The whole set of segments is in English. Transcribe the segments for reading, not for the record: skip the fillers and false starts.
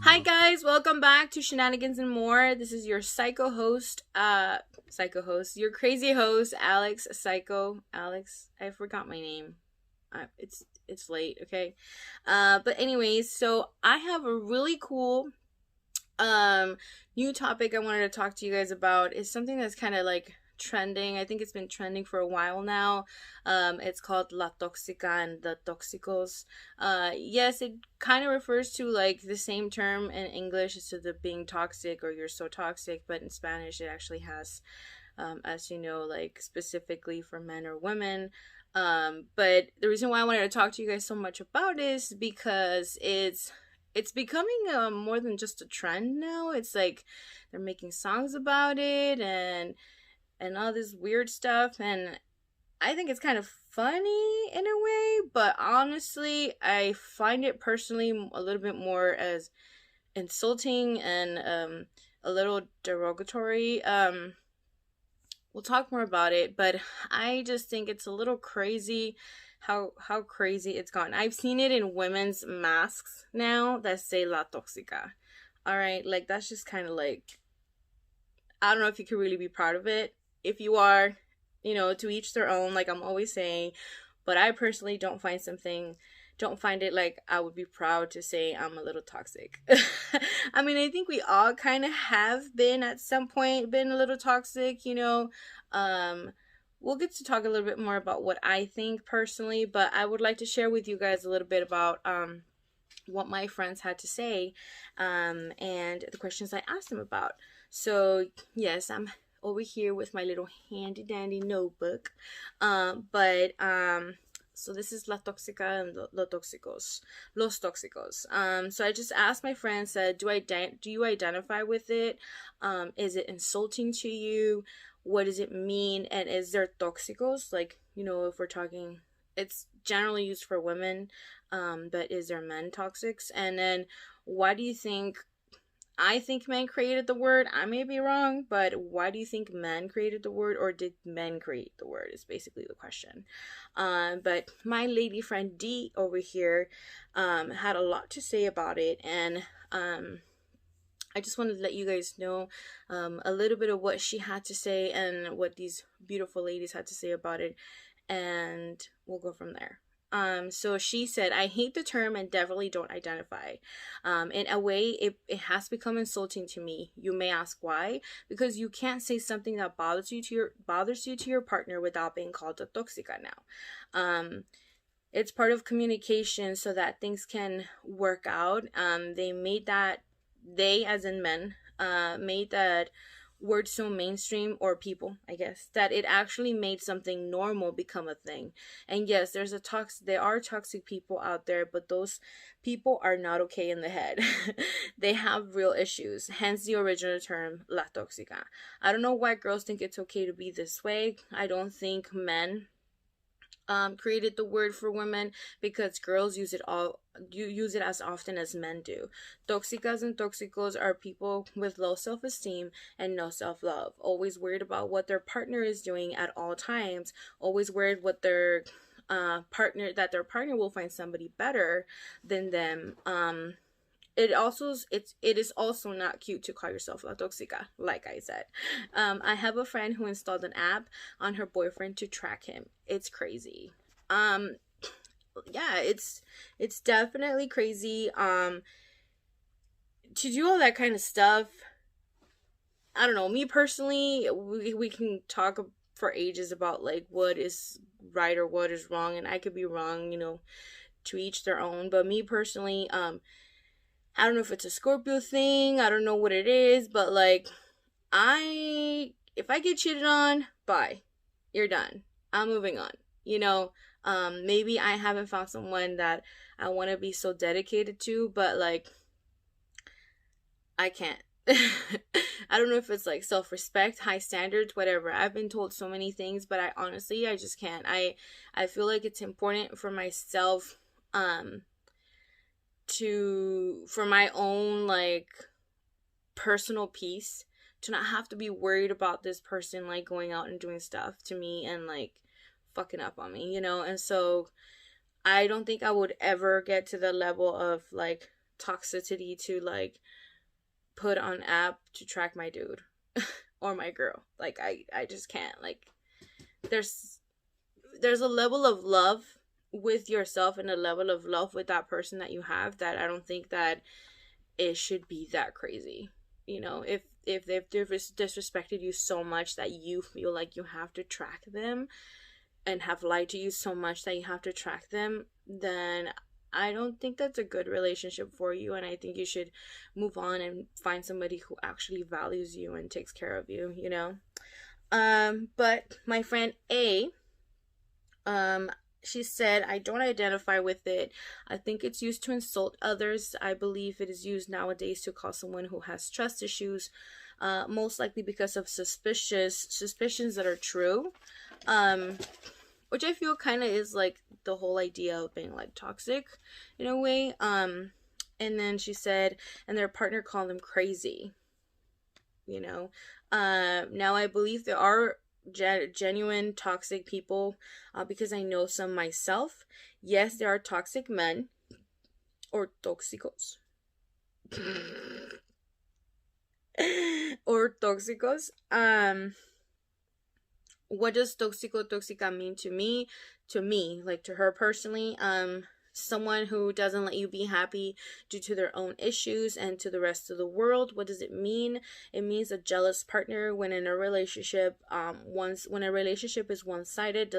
Hi guys, welcome back to Shenanigans and More. This is your your crazy host, Alex. Alex. I forgot my name. It's late, okay. But anyways, so I have a really cool um new topic I wanted to talk to you guys about. Is something that's kind of like trending. I think it's been trending for a while now. It's called La Toxica and the Toxicos. Yes, it kind of refers to like the same term in English as to the being toxic or you're so toxic, but in Spanish it actually has, as you know, like specifically for men or women. But the reason why I wanted to talk to you guys so much about is because it's becoming more than just a trend now. It's like they're making songs about it and all this weird stuff, and I think it's kind of funny in a way, but honestly I find it personally a little bit more as insulting and a little derogatory. We'll talk more about it, but I just think it's a little crazy how crazy it's gone. I've seen it in women's masks now that say La Toxica. All right, like that's just kind of like, I don't know if you can really be proud of it. If you are, to each their own, like I'm always saying, but I personally don't find it like I would be proud to say I'm a little toxic. I mean, I think we all kind of have been at some point, been a little toxic. Um, we'll get to talk a little bit more about what I think personally, but I would like to share with you guys a little bit about what my friends had to say, and the questions I asked them about. So, yes, I'm over here with my little handy dandy notebook. So this is La Toxica and Los Toxicos. So I just asked my friends, said, do you identify with it? Is it insulting to you? What does it mean? And is there toxicos? Like, if we're talking, it's generally used for women, but is there men toxics? And then why do you think, I think men created the word. I may be wrong, but why do you think men created the word, or did men create the word? Is basically the question. But my lady friend D over here had a lot to say about it, and I just wanted to let you guys know a little bit of what she had to say and what these beautiful ladies had to say about it, and we'll go from there. So she said, I hate the term and definitely don't identify. In a way, it has become insulting to me. You may ask why? Because you can't say something that bothers you to your partner without being called a toxica now. It's part of communication so that things can work out. They as in men, made that word so mainstream, or people, I guess, that it actually made something normal become a thing. And yes, there are toxic people out there, but those people are not okay in the head. They have real issues, hence the original term La Toxica. I don't know why girls think it's okay to be this way. I don't think men created the word for women, because girls use it as often as men do. Toxicas and toxicos are people with low self-esteem and no self-love, always worried about what their partner is doing at all times, always worried what their their partner will find somebody better than them. It is also not cute to call yourself la toxica, like I said. I have a friend who installed an app on her boyfriend to track him. It's crazy. Yeah, it's definitely crazy. To do all that kind of stuff, I don't know. Me personally, we can talk for ages about like what is right or what is wrong, and I could be wrong. To each their own. But me personally, I don't know if it's a Scorpio thing. I don't know what it is, but like, if I get cheated on, bye. You're done. I'm moving on. Maybe I haven't found someone that I want to be so dedicated to, but like, I can't. I don't know if it's like self-respect, high standards, whatever. I've been told so many things, but I just can't. I feel like it's important for myself, for my own like personal peace, to not have to be worried about this person like going out and doing stuff to me and like fucking up on me. And so I don't think I would ever get to the level of like toxicity to like put on app to track my dude or my girl. Like I just can't. Like there's a level of love with yourself and a level of love with that person that you have that I don't think that it should be that crazy. You know, if they've disrespected you so much that you feel like you have to track them and have lied to you so much that you have to track them, then I don't think that's a good relationship for you, and I think you should move on and find somebody who actually values you and takes care of you, you know? But my friend A, she said, I don't identify with it. I think it's used to insult others. I believe it is used nowadays to call someone who has trust issues, most likely because of suspicions that are true. Which I feel kind of is like the whole idea of being like toxic in a way. And then she said, and their partner called them crazy, you know. Now I believe there are genuine toxic people, because I know some myself. Yes, there are toxic men or toxicos or toxicos. What does toxica mean to me? To me, like to her personally, someone who doesn't let you be happy due to their own issues and to the rest of the world. What does it mean? It means a jealous partner when in a relationship, when a relationship is one-sided,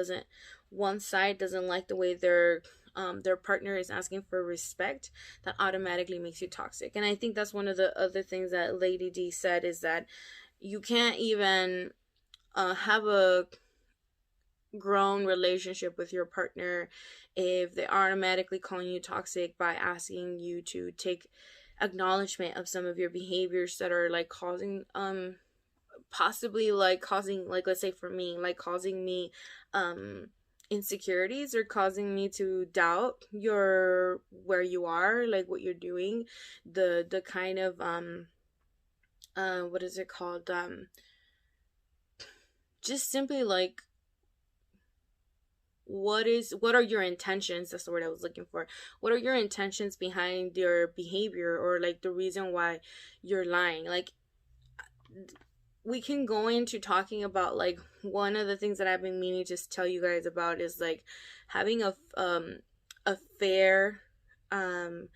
one side doesn't like the way their partner is asking for respect, that automatically makes you toxic. And I think that's one of the other things that Lady D said, is that you can't even have a grown relationship with your partner if they are automatically calling you toxic by asking you to take acknowledgement of some of your behaviors that are like causing possibly like causing, like, let's say for me, like causing me insecurities or causing me to doubt your where you are, like what you're doing, the kind of what is it called, just simply like what are your intentions? That's the word I was looking for. What are your intentions behind your behavior, or like the reason why you're lying? Like, we can go into talking about, like, one of the things that I've been meaning to tell you guys about is like having a fair and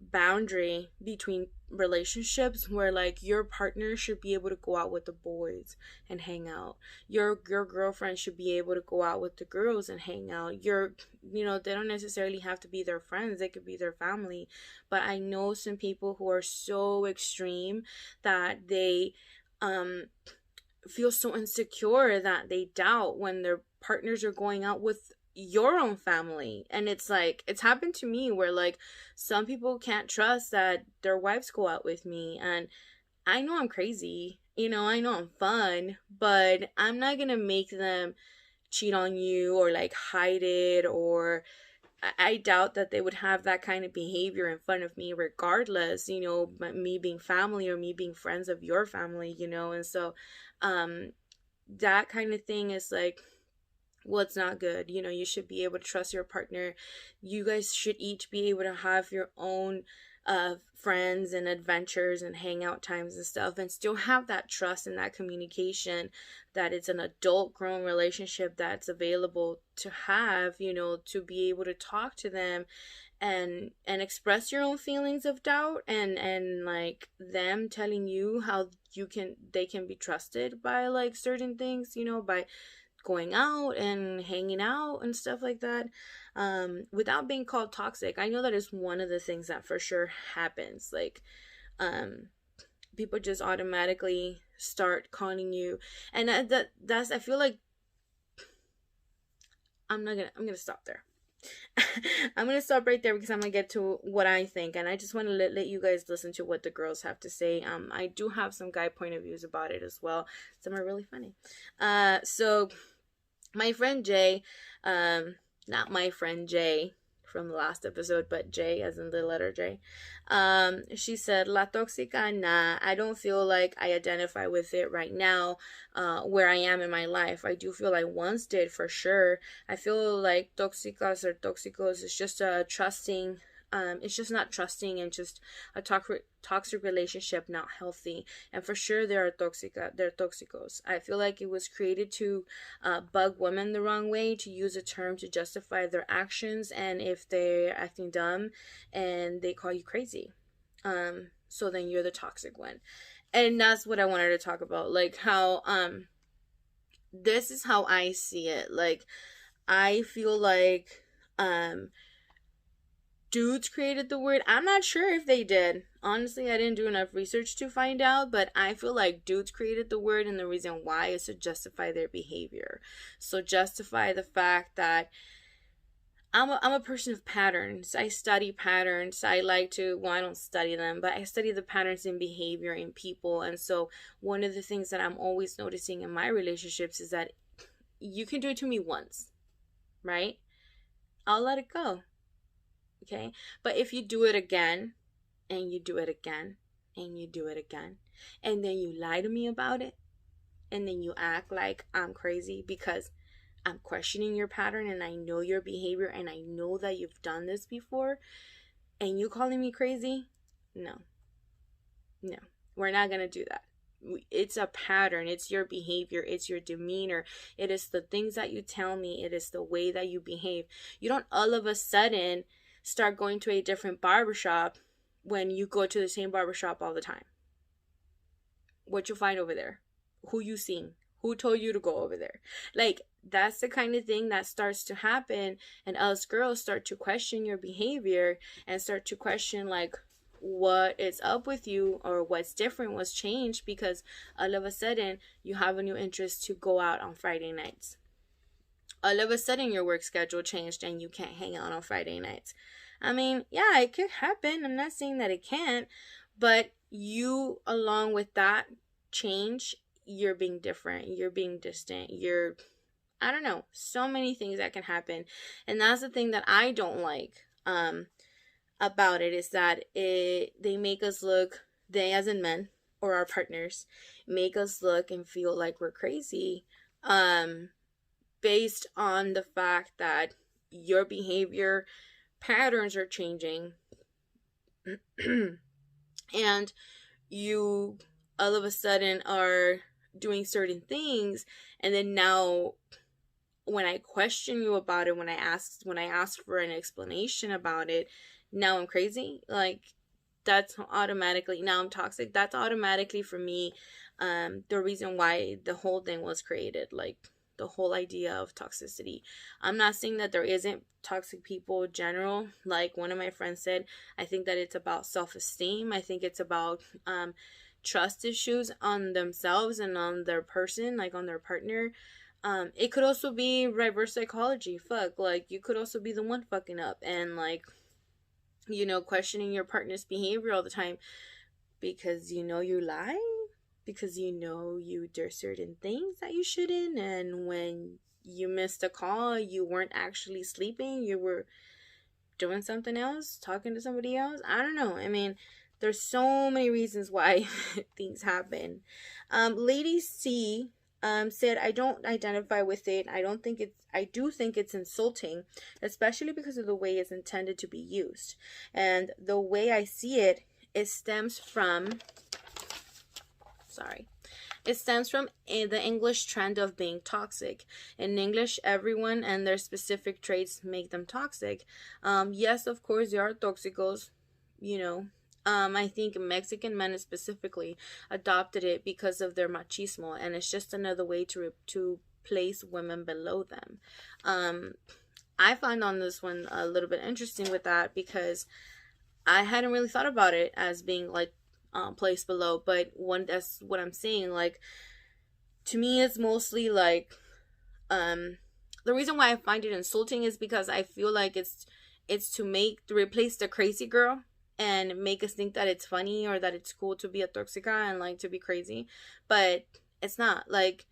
boundary between relationships, where like your partner should be able to go out with the boys and hang out, your girlfriend should be able to go out with the girls and hang out, you know, they don't necessarily have to be their friends, they could be their family. But I know some people who are so extreme that they feel so insecure that they doubt when their partners are going out with your own family. And it's like, it's happened to me where like some people can't trust that their wives go out with me, and I know I'm crazy, you know, I know I'm fun, but I'm not gonna make them cheat on you or like hide it, or I doubt that they would have that kind of behavior in front of me regardless, you know, me being family or me being friends of your family, you know. And so that kind of thing is like what's not good. You know, you should be able to trust your partner. You guys should each be able to have your own friends and adventures and hangout times and stuff, and still have that trust and that communication, that it's an adult grown relationship that's available to have, you know, to be able to talk to them and express your own feelings of doubt, and like them telling you how they can be trusted by like certain things, you know, by going out and hanging out and stuff like that, without being called toxic. I know that is one of the things that for sure happens. Like, people just automatically start calling you, and that's I feel like I'm gonna stop there. I'm gonna stop right there because I'm gonna get to what I think, and I just want to let you guys listen to what the girls have to say. I do have some guy point of views about it as well. Some are really funny. So my friend Jay, not my friend Jay from the last episode, but J as in the letter J. She said, La Toxica, nah, I don't feel like I identify with it right now, where I am in my life. I do feel I once did for sure. I feel like Toxicas or Toxicos is just a trusting It's just not trusting, and just a toxic relationship, not healthy. And for sure there are toxicos. I feel like it was created to bug women the wrong way, to use a term to justify their actions, and if they're acting dumb and they call you crazy, so then you're the toxic one. And that's what I wanted to talk about, like how this is how I see it. Like, I feel like dudes created the word. I'm not sure if they did. Honestly, I didn't do enough research to find out, but I feel like dudes created the word, and the reason why is to justify their behavior. So justify the fact that I'm a person of patterns. I study patterns. I like to, well, I don't study them, but I study the patterns in behavior in people. And so one of the things that I'm always noticing in my relationships is that you can do it to me once, right? I'll let it go. Okay? But if you do it again, and you do it again, and you do it again, and then you lie to me about it, and then you act like I'm crazy because I'm questioning your pattern, and I know your behavior, and I know that you've done this before, and you calling me crazy? No. We're not going to do that. It's a pattern. It's your behavior. It's your demeanor. It is the things that you tell me. It is the way that you behave. You don't all of a sudden start going to a different barbershop when you go to the same barbershop all the time. What you find over there? Who you seen? Who told you to go over there? Like, that's the kind of thing that starts to happen, and us girls start to question your behavior and start to question, like, what is up with you, or what's different, what's changed, because all of a sudden you have a new interest to go out on Friday nights. All of a sudden your work schedule changed and you can't hang out on Friday nights. I mean, yeah, it could happen. I'm not saying that it can't, but you, along with that change, you're being different, you're being distant, I don't know, so many things that can happen. And that's the thing that I don't like about it, is that they make us look, they as in men or our partners, make us look and feel like we're crazy based on the fact that your behavior patterns are changing and you all of a sudden are doing certain things, and then now when I question you about it, when I ask for an explanation about it, now I'm crazy. Like, that's automatically, now I'm toxic. That's automatically for me the reason why the whole thing was created, like the whole idea of toxicity. I'm not saying that there isn't toxic people in general. Like one of my friends said, I think that it's about self-esteem. I think it's about trust issues on themselves and on their person, like on their partner. It could also be reverse psychology. Like, you could also be the one fucking up and, like, you know, questioning your partner's behavior all the time because you know you lie, because you know you do certain things that you shouldn't, and when you missed a call, you weren't actually sleeping, you were doing something else, talking to somebody else. I don't know. I mean, there's so many reasons why things happen. Lady C said, I don't identify with it. I do think it's insulting, especially because of the way it's intended to be used. And the way I see it, it stems from the English trend of being toxic. In English, everyone and their specific traits make them toxic. Yes, of course, there are toxicos, you know. I think Mexican men specifically adopted it because of their machismo, and it's just another way to place women below them. I find on this one a little bit interesting with that, because I hadn't really thought about it as being like placed below, but that's what I'm saying. Like, to me, it's mostly like the reason why I find it insulting is because I feel like it's to replace the crazy girl and make us think that it's funny or that it's cool to be a toxica and like to be crazy, but it's not. Like,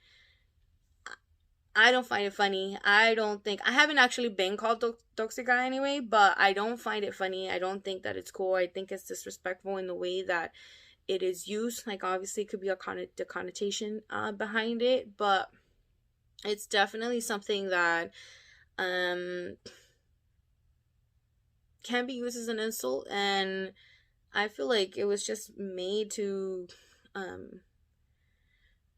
I don't find it funny. I haven't actually been called toxica anyway, but I don't find it funny. I don't think that it's cool. I think it's disrespectful in the way that it is used. Like, obviously it could be the connotation behind it, but it's definitely something that can be used as an insult, and I feel like it was just made um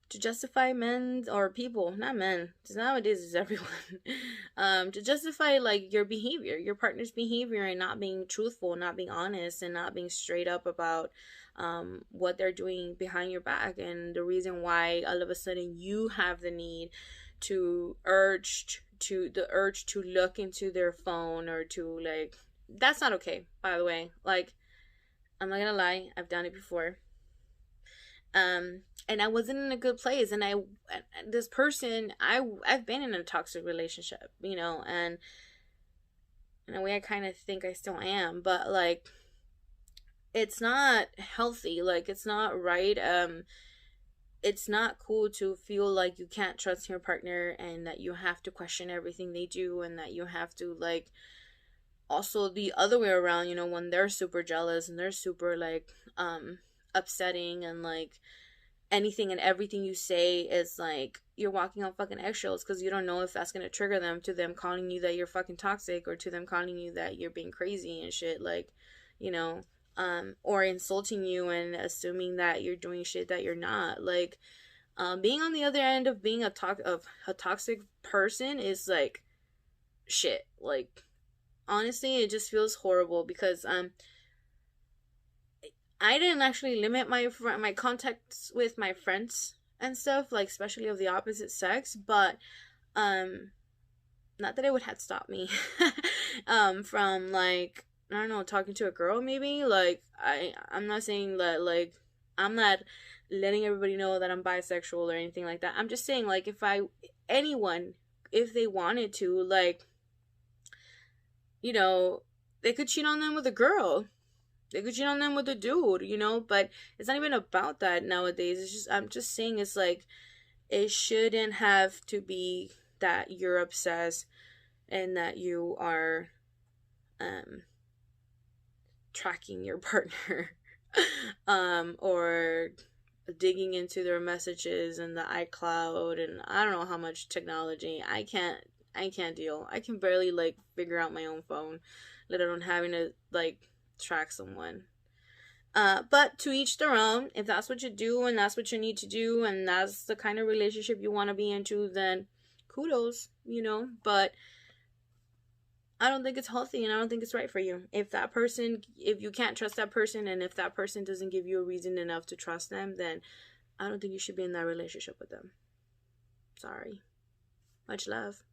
to justify men or people, not men, because nowadays it's everyone, to justify like your behavior, your partner's behavior, and not being truthful, not being honest, and not being straight up about what they're doing behind your back, and the reason why all of a sudden you have the need the urge to look into their phone, or to like, that's not okay, by the way. Like, I'm not gonna lie, I've done it before. And I wasn't in a good place, and this person, I've been in a toxic relationship, and in a way I kind of think I still am, but like, it's not healthy, like, it's not right. It's not cool to feel like you can't trust your partner, and that you have to question everything they do, and that you have to like, also the other way around, when they're super jealous and they're super like upsetting, and like anything and everything you say is like you're walking on fucking eggshells, because you don't know if that's gonna trigger them to them calling you that you're fucking toxic, or to them calling you that you're being crazy and shit, like, you know or insulting you and assuming that you're doing shit that you're not, like, being on the other end of being of a toxic person is like shit, like, honestly, it just feels horrible, because I didn't actually limit my contacts with my friends and stuff, like, especially of the opposite sex, but um not that it would have stopped me from like, I don't know, talking to a girl, maybe. Like, I'm not saying that, like, I'm not letting everybody know that I'm bisexual or anything like that. I'm just saying, like, anyone, if they wanted to, like, they could cheat on them with a girl. They could cheat on them with a dude, but it's not even about that nowadays. It's just, I'm just saying, it's like, it shouldn't have to be that you're obsessed and that you are tracking your partner or digging into their messages and the iCloud, and I don't know how much technology. I can't deal. I can barely like figure out my own phone, let alone having to like track someone. But to each their own. If that's what you do and that's what you need to do, and that's the kind of relationship you want to be into, then kudos, but I don't think it's healthy, and I don't think it's right for you. If you can't trust that person, and if that person doesn't give you a reason enough to trust them, then I don't think you should be in that relationship with them. Sorry. Much love.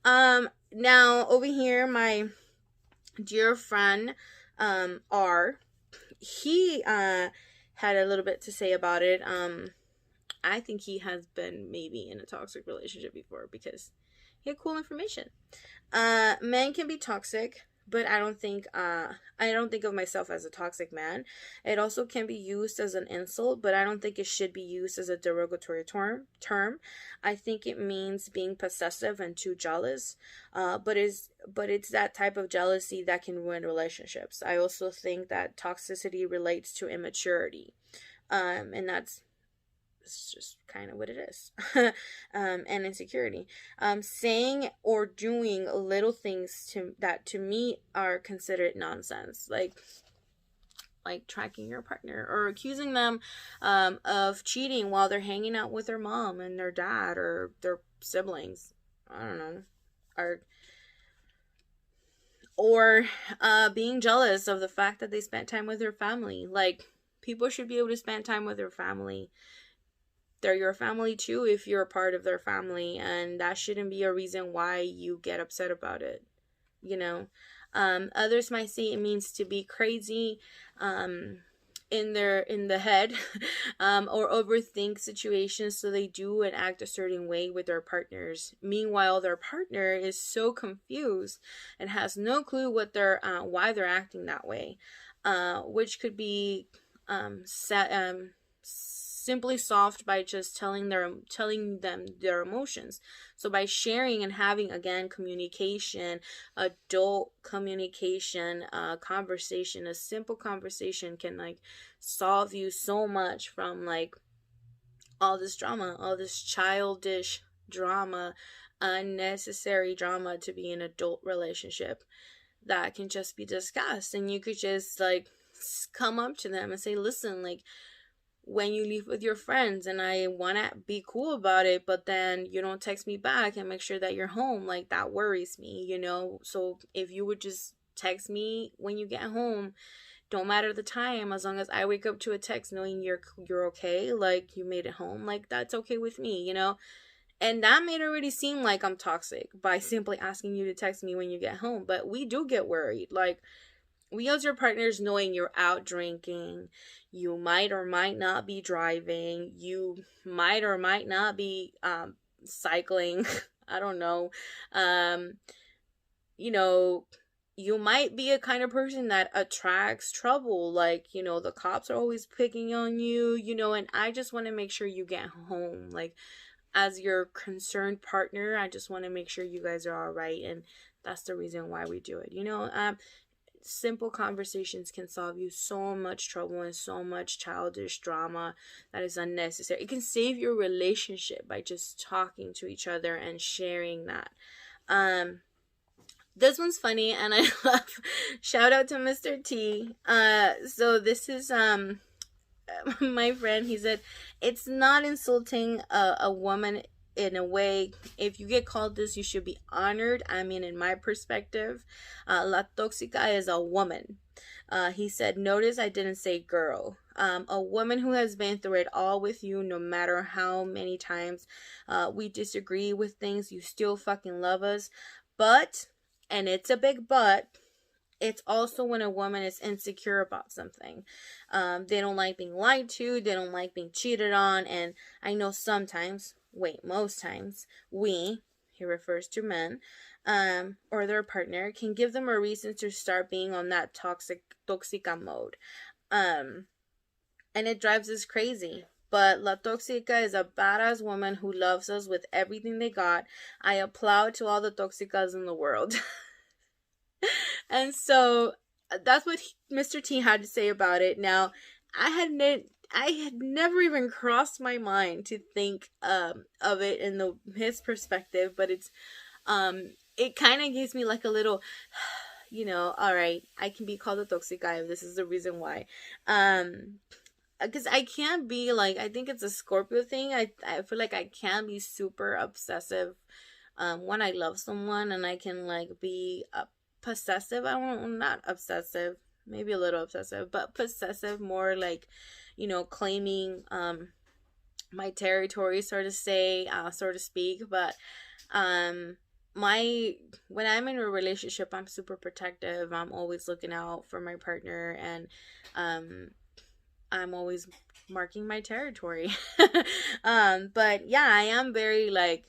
Now over here, my dear friend, R, he had a little bit to say about it. I think he has been maybe in a toxic relationship before, because he had cool information. Men can be toxic, but I don't think of myself as a toxic man. It also can be used as an insult, but I don't think it should be used as a derogatory term. I think it means being possessive and too jealous. But it's that type of jealousy that can ruin relationships. I also think that toxicity relates to immaturity. And it's just kind of what it is. And insecurity. Saying or doing little things that to me are considered nonsense, like tracking your partner, or accusing them of cheating while they're hanging out with their mom and their dad or their siblings. I don't know. Or being jealous of the fact that they spent time with their family. Like, people should be able to spend time with their family. They're your family too if you're a part of their family, and that shouldn't be a reason why you get upset about it. Others might say it means to be crazy in the head or overthink situations, so they do and act a certain way with their partners. Meanwhile, their partner is so confused and has no clue why they're acting that way, which could be simply solved by just telling them their emotions. So by sharing and having, again, communication, adult communication, conversation, a simple conversation can like solve you so much from like all this drama, all this childish drama, unnecessary drama to be an adult relationship that can just be discussed, and you could just like come up to them and say, listen, like, when you leave with your friends and I want to be cool about it, but then you don't text me back and make sure that you're home, like, that worries me, you know? So if you would just text me when you get home, don't matter the time, as long as I wake up to a text knowing you're okay, like you made it home, like that's okay with me, you know? And that made it already seem like I'm toxic by simply asking you to text me when you get home. But we do get worried. Like, we as your partners, knowing you're out drinking, you might or might not be driving, you might or might not be cycling. I don't know. Um, you know, you might be a kind of person that attracts trouble. Like, you know, the cops are always picking on you, you know, and I just want to make sure you get home. Like, as your concerned partner, I just want to make sure you guys are all right. And that's the reason why we do it. You know, simple conversations can solve you so much trouble and so much childish drama that is unnecessary. It can save your relationship by just talking to each other and sharing that. This one's funny and I love, shout out to Mr. T. So this is my friend, he said, it's not insulting a woman in a way. If you get called this, you should be honored. I mean, in my perspective, la tóxica is a woman. He said, notice I didn't say girl. A woman who has been through it all with you, no matter how many times we disagree with things, you still fucking love us. But, and it's a big but, it's also when a woman is insecure about something. They don't like being lied to, they don't like being cheated on, and I know sometimes, most times, he refers to men, or their partner, can give them a reason to start being on that toxica mode. And it drives us crazy. But La Toxica is a badass woman who loves us with everything they got. I applaud to all the toxicas in the world. And so that's what Mr. T had to say about it. Now, I had never even crossed my mind to think of it in his perspective, but it's it kind of gives me like a little, you know, all right, I can be called a toxic guy if this is the reason why. Because I can't be like, I think it's a Scorpio thing. I feel like I can be super obsessive when I love someone, and I can like be possessive. I'm not obsessive, maybe a little obsessive, but possessive, more like, you know, claiming my territory, so to speak. But when I'm in a relationship, I'm super protective. I'm always looking out for my partner, and I'm always marking my territory. But yeah, I am very like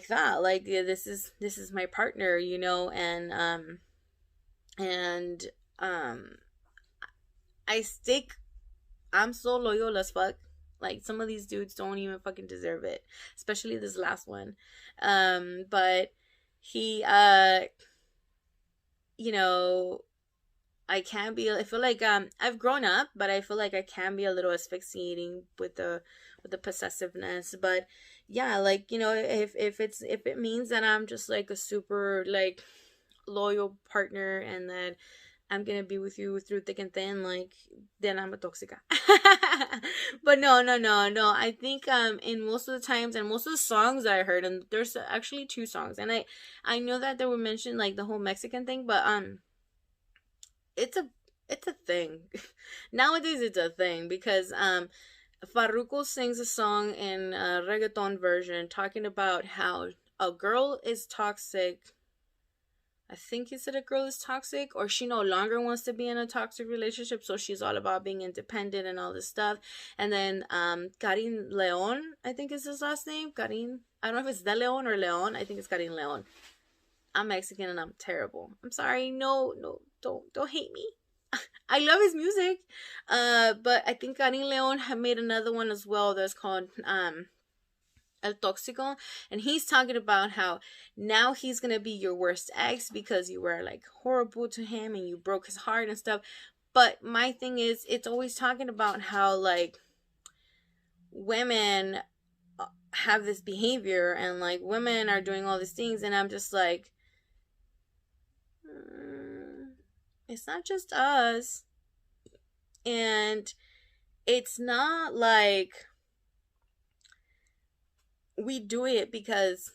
that, like, yeah, this is my partner, you know, and I'm so loyal as fuck. Like, some of these dudes don't even fucking deserve it, especially this last one. But he you know, I feel like I've grown up, but I feel like I can be a little asphyxiating with the possessiveness. But yeah, like, you know, if it means that I'm just like a super like loyal partner and that I'm gonna be with you through thick and thin, like, then I'm a toxica. But no. I think in most of the times and most of the songs that I heard, and there's actually 2 songs, and I know that they were mentioned like the whole Mexican thing, but it's a thing. Nowadays it's a thing, because Farruko sings a song in a reggaeton version talking about how a girl is toxic. I think he said a girl is toxic, or she no longer wants to be in a toxic relationship, so she's all about being independent and all this stuff. And then Karin Leon, I think is his last name. Karin, I don't know if it's De Leon or Leon. I think it's Karin Leon. I'm Mexican and I'm terrible. I'm sorry. No, don't hate me. I love his music. But I think Karin Leon had made another one as well that's called El Toxico, and he's talking about how now he's gonna be your worst ex because you were like horrible to him and you broke his heart and stuff. But my thing is, it's always talking about how like women have this behavior and like women are doing all these things, and I'm just like, it's not just us. And it's not like we do it because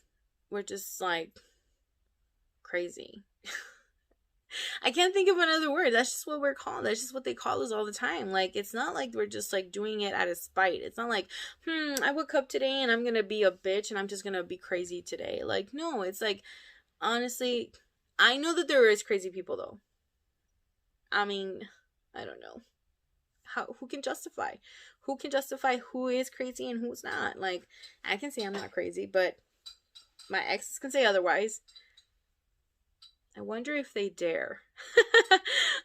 we're just like crazy. I can't think of another word. That's just what we're called. That's just what they call us all the time. Like, it's not like we're just like doing it out of spite. It's not like, I woke up today and I'm gonna be a bitch and I'm just gonna be crazy today. Like, no, it's like, honestly, I know that there is crazy people though. I mean, I don't know. Who can justify? Who can justify who is crazy and who's not? Like, I can say I'm not crazy, but my exes can say otherwise. I wonder if they dare.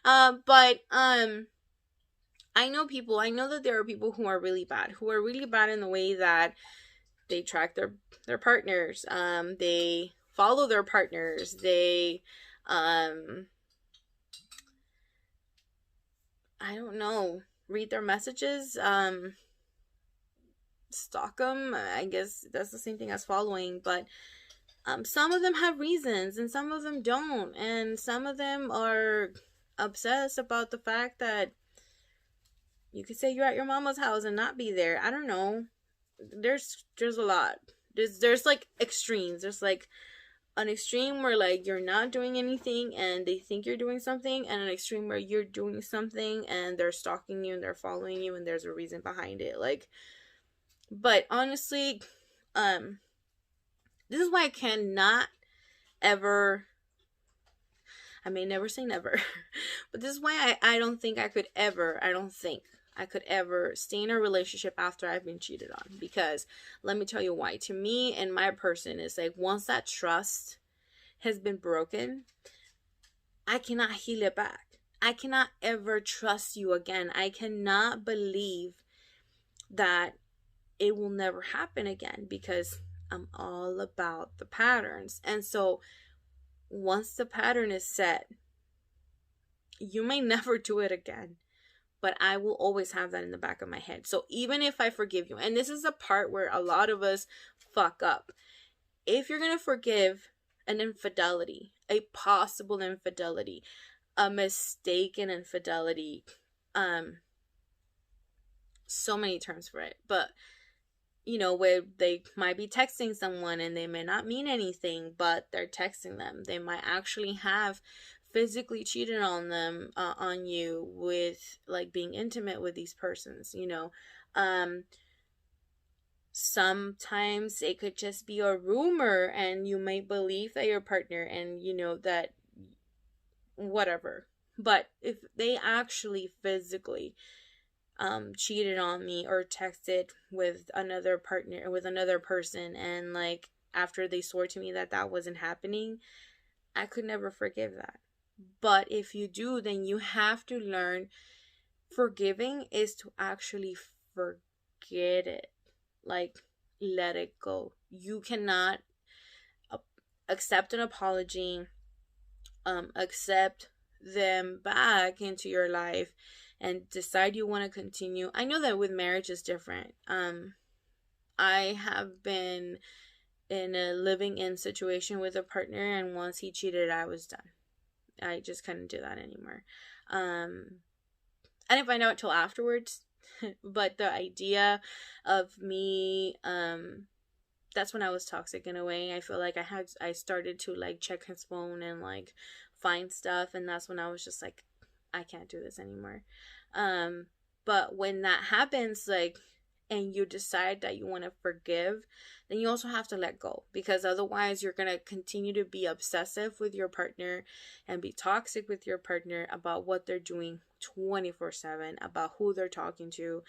But I know people. I know that there are people who are really bad. Who are really bad in the way that they track their partners. They follow their partners. They I don't know, read their messages, stalk them. I guess that's the same thing as following, but some of them have reasons and some of them don't, and some of them are obsessed about the fact that you could say you're at your mama's house and not be there. I don't know. There's a lot. There's like extremes. There's like an extreme where like you're not doing anything and they think you're doing something, and an extreme where you're doing something and they're stalking you and they're following you and there's a reason behind it. Like, but honestly, this is why I cannot ever, I may never say never, but this is why I don't think I could ever, stay in a relationship after I've been cheated on. Because let me tell you why. To me and my person, is like, once that trust has been broken, I cannot heal it back. I cannot ever trust you again. I cannot believe that it will never happen again, because I'm all about the patterns. And so once the pattern is set, you may never do it again, but I will always have that in the back of my head. So even if I forgive you, and this is the part where a lot of us fuck up. If you're going to forgive an infidelity, a possible infidelity, a mistaken infidelity, so many terms for it, but you know, where they might be texting someone and they may not mean anything, but they're texting them. They might actually have physically cheated on them, on you, with like being intimate with these persons, you know. Sometimes it could just be a rumor and you may believe that your partner, and you know that whatever. But if they actually physically cheated on me or texted with another partner, with another person, and like after they swore to me that that wasn't happening, I could never forgive that. But if you do, then you have to learn forgiving is to actually forget it. Like, let it go. You cannot accept an apology, accept them back into your life and decide you want to continue. I know that with marriage is different. I have been in a living in situation with a partner, and once he cheated, I was done. I just couldn't do that anymore. I didn't find out till afterwards, but the idea of me, that's when I was toxic in a way. I feel like I started to like check his phone and like find stuff, and that's when I was just like, I can't do this anymore. But when that happens, like, and you decide that you want to forgive, then you also have to let go, because otherwise you're going to continue to be obsessive with your partner and be toxic with your partner about what they're doing 24/7, about who they're talking to.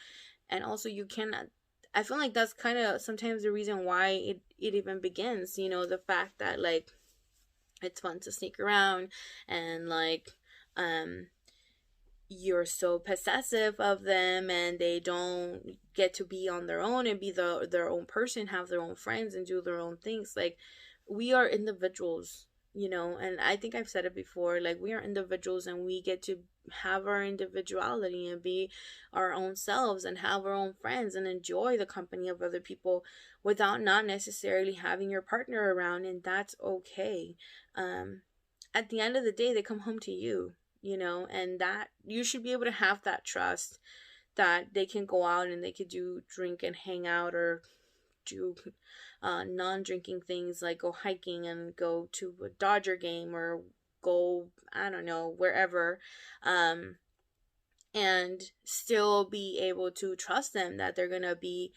And also you cannot, I feel like that's kind of sometimes the reason why it even begins, you know, the fact that like it's fun to sneak around and like you're so possessive of them and they don't get to be on their own and be their own person, have their own friends and do their own things. Like, we are individuals, you know, and I think I've said it before, like, we are individuals and we get to have our individuality and be our own selves and have our own friends and enjoy the company of other people without not necessarily having your partner around, and that's okay. at the end of the day, they come home to you, and that you should be able to have that trust that they can go out and they could do drink and hang out, or do non-drinking things like go hiking and go to a Dodger game, or go, I don't know, wherever, and still be able to trust them that they're gonna be,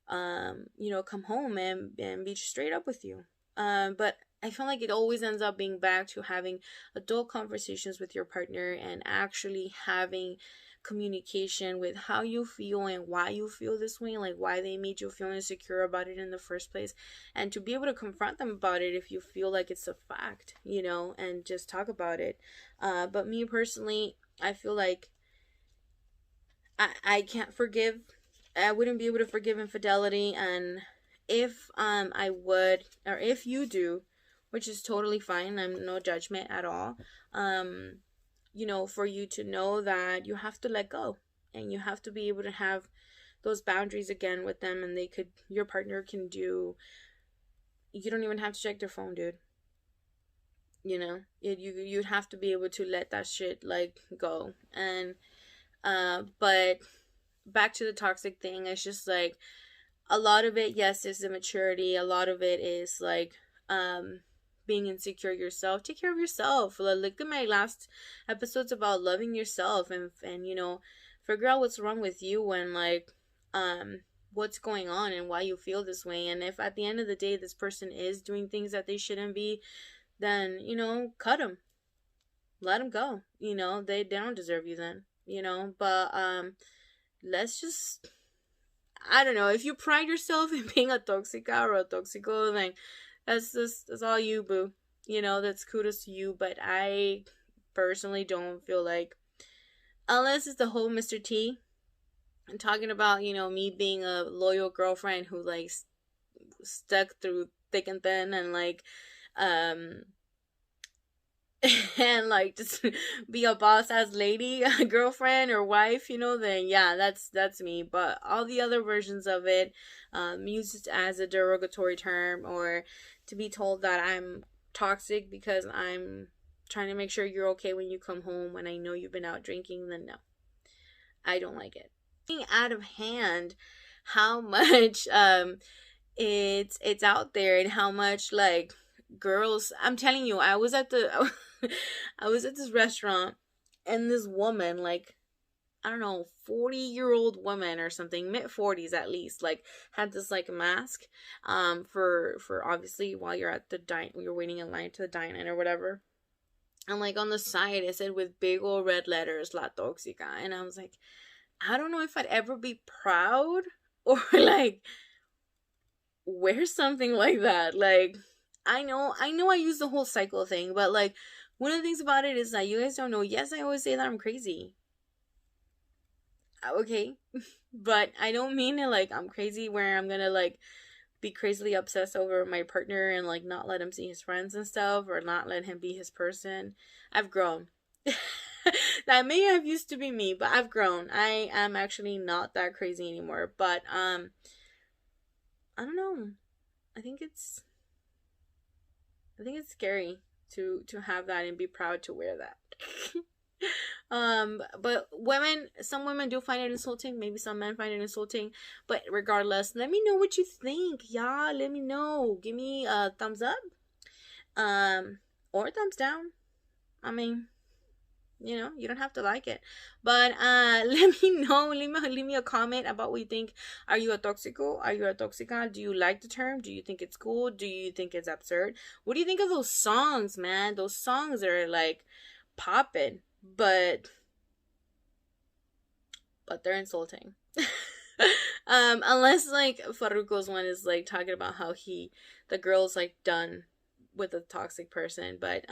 come home and be straight up with you. But I feel like it always ends up being back to having adult conversations with your partner and actually having communication with how you feel and why you feel this way, like why they made you feel insecure about it in the first place, and to be able to confront them about it if you feel like it's a fact, and just talk about it. But me personally, I feel like I can't forgive. I wouldn't be able to forgive infidelity, and if I would, or if you do, which is totally fine, I'm no judgment at all. For you to know that you have to let go, and you have to be able to have those boundaries again with them, and your partner can do. You don't even have to check their phone, dude. You'd have to be able to let that shit like go. And but back to the toxic thing, it's just like a lot of it, yes, is immaturity. A lot of it is like being insecure yourself. Take care of yourself. Look at my last episodes about loving yourself, and figure out what's wrong with you, and like what's going on and why you feel this way. And if at the end of the day this person is doing things that they shouldn't be, then cut them, let them go. They don't deserve you then. But let's just, I don't know, if you pride yourself in being a toxica or a toxico, then that's all you, boo. That's kudos to you. But I personally don't feel like, unless it's the whole Mr. T, I'm talking about, me being a loyal girlfriend who like stuck through thick and thin, and like and like just be a boss ass lady, girlfriend or wife, then yeah, that's me. But all the other versions of it, used as a derogatory term, or to be told that I'm toxic because I'm trying to make sure you're okay when you come home when I know you've been out drinking, then no, I don't like it. Being out of hand, how much it's out there, and how much like girls, I'm telling you, I was at this restaurant, and this woman, like, I don't know, 40-year-old woman or something, mid-40s at least, like, had this like mask for obviously while you're at the you're waiting in line to the dine-in or whatever, and like on the side it said with big old red letters La Toxica. And I was like, I don't know if I'd ever be proud or like wear something like that. Like, I know I use the whole cycle thing, but like one of the things about it is that you guys don't know, yes, I always say that I'm crazy. Okay. But I don't mean it like I'm crazy where I'm gonna like be crazily obsessed over my partner and like not let him see his friends and stuff, or not let him be his person. I've grown. That may have used to be me, but I've grown. I am actually not that crazy anymore. But I don't know. I think it's scary to have that and be proud to wear that. But some women do find it insulting. Maybe some men find it insulting. But regardless, let me know what you think, y'all. Let me know. Give me a thumbs up, or a thumbs down. I mean, you don't have to like it, but let me know. Leave me a comment about what you think. Are you a toxico? Are you a toxica? Do you like the term? Do you think it's cool? Do you think it's absurd? What do you think of those songs, man? Those songs are like popping, but they're insulting. Unless like Farruko's one is like talking about how the girl's like done with a toxic person. But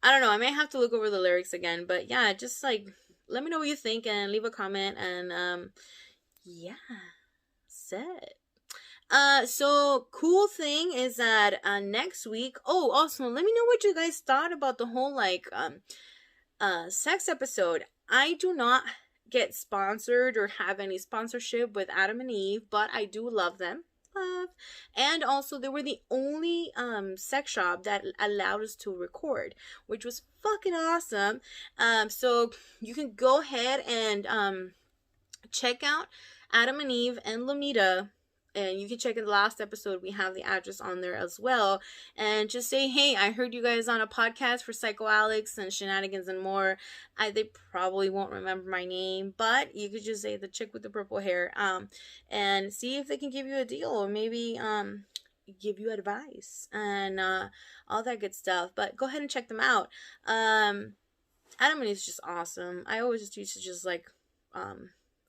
I don't know, I may have to look over the lyrics again. But yeah, just like let me know what you think and leave a comment. And yeah, set. So cool thing is that next week, also let me know what you guys thought about the whole like sex episode. I do not get sponsored or have any sponsorship with Adam and Eve, but I do love them. love. And also they were the only sex shop that allowed us to record, which was fucking awesome. So you can go ahead and check out Adam and Eve and Lomita, and you can check in the last episode. We have the address on there as well. And just say, hey, I heard you guys on a podcast for Psycho Alex and Shenanigans and more. They probably won't remember my name, but you could just say the chick with the purple hair, and see if they can give you a deal, or maybe give you advice and all that good stuff. But go ahead and check them out. Adam and Eve is just awesome. I always just used to just like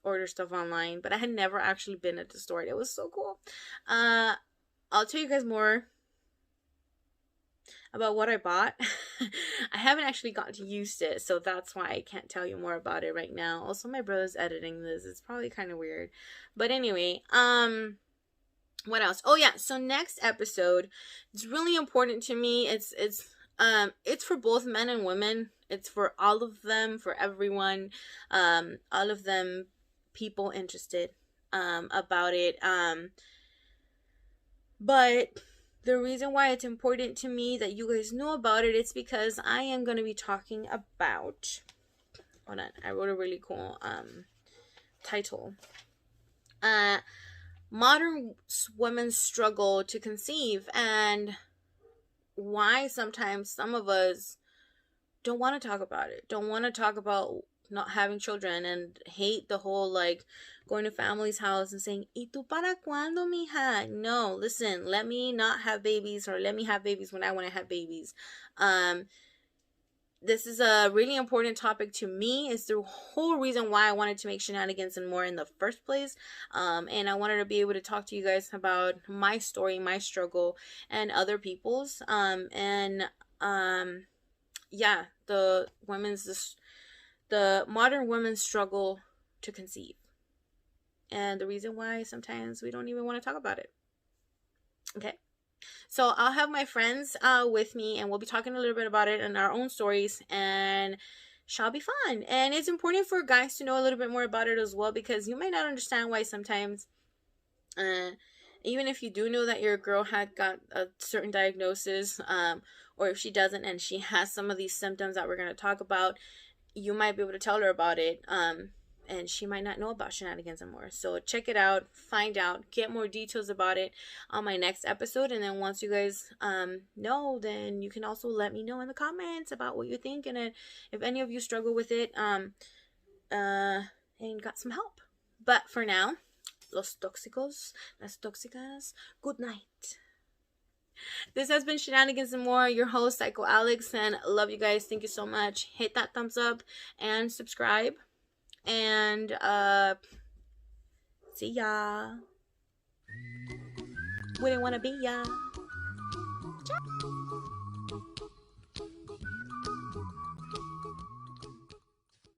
order stuff online, but I had never actually been at the store. It was so cool. I'll tell you guys more about what I bought. I haven't actually gotten to use it, so that's why I can't tell you more about it right now. Also, my brother's editing this. It's probably kind of weird, but anyway, what else? Oh yeah, so next episode, it's really important to me. It's for both men and women. It's for all of them, for everyone, all of them, people interested about it. But the reason why it's important to me that you guys know about it, it's because I am going to be talking about, hold on, I wrote a really cool title. Modern women's struggle to conceive, and why sometimes some of us don't want to talk about it, don't want to talk about not having children, and hate the whole like going to family's house and saying, ¿Y tú para cuándo, mija? No, listen, let me not have babies, or let me have babies when I want to have babies. This is a really important topic to me. It's the whole reason why I wanted to make Shenanigans and More in the first place. And I wanted to be able to talk to you guys about my story, my struggle, and other people's. Yeah, the modern women's struggle to conceive, and the reason why sometimes we don't even want to talk about it. Okay, so I'll have my friends with me, and we'll be talking a little bit about it and our own stories, and shall be fun. And it's important for guys to know a little bit more about it as well, because you might not understand why sometimes, even if you do know that your girl had got a certain diagnosis, or if she doesn't and she has some of these symptoms that we're going to talk about, you might be able to tell her about it, and she might not know about Shenanigans and More. So check it out, find out, get more details about it on my next episode. And then once you guys know, then you can also let me know in the comments about what you think, and if any of you struggle with it and got some help. But for now, los tóxicos, las tóxicas, good night. This has been Shenanigans and More, your host, Psycho Alex, and love you guys. Thank you so much. Hit that thumbs up and subscribe. And, see ya. Wouldn't want to be ya.